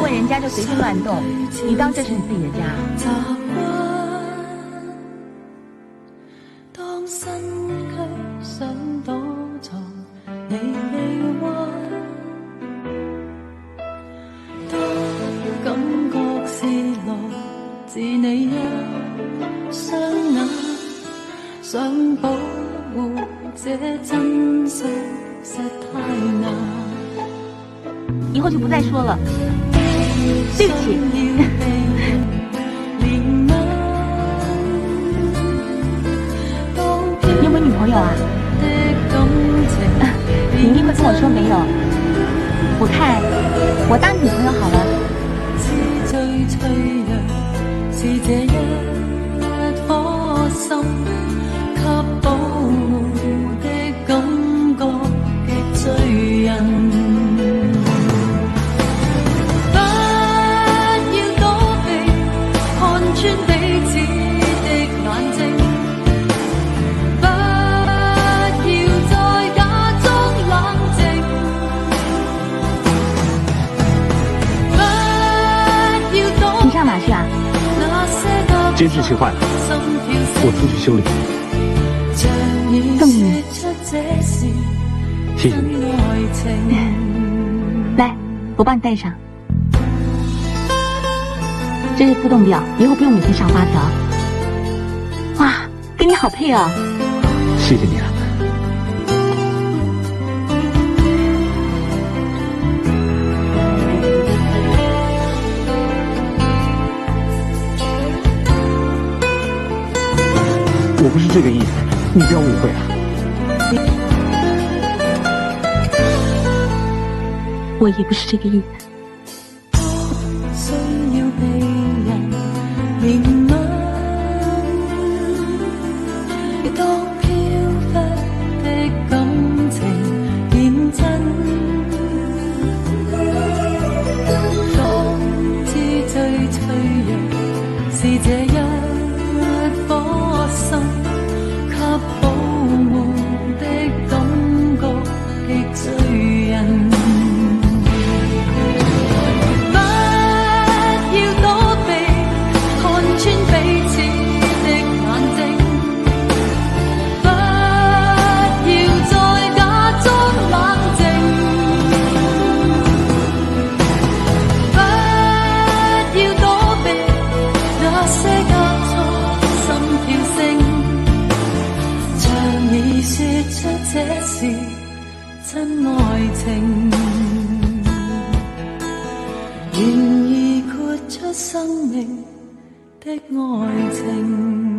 问人家就随便乱动，你当这是你自己的家？當身軀想躲藏你臂彎，當感覺是來自你一雙眼，想保護這真相實太難。以後就不再說了，對不起。你有沒有女朋友啊？你一定會跟我說沒有。我看我當你女朋友好了。最脆弱是這一顆心，給保護的感覺極醉人。你上哪去啊？监视器坏了，我出去修理。送给你，谢谢你。来，我帮你戴上。这是自动表，以后不用每天上发条。哇，跟你好配哦。谢谢你啊。我不是这个意思，你不要误会啊。我也不是这个意思。需要被人憐憫，當飄忽的感情現真，當知最脆弱是這一顆心，給保護的感覺極醉人。這是真愛情，願意豁出生命的愛情。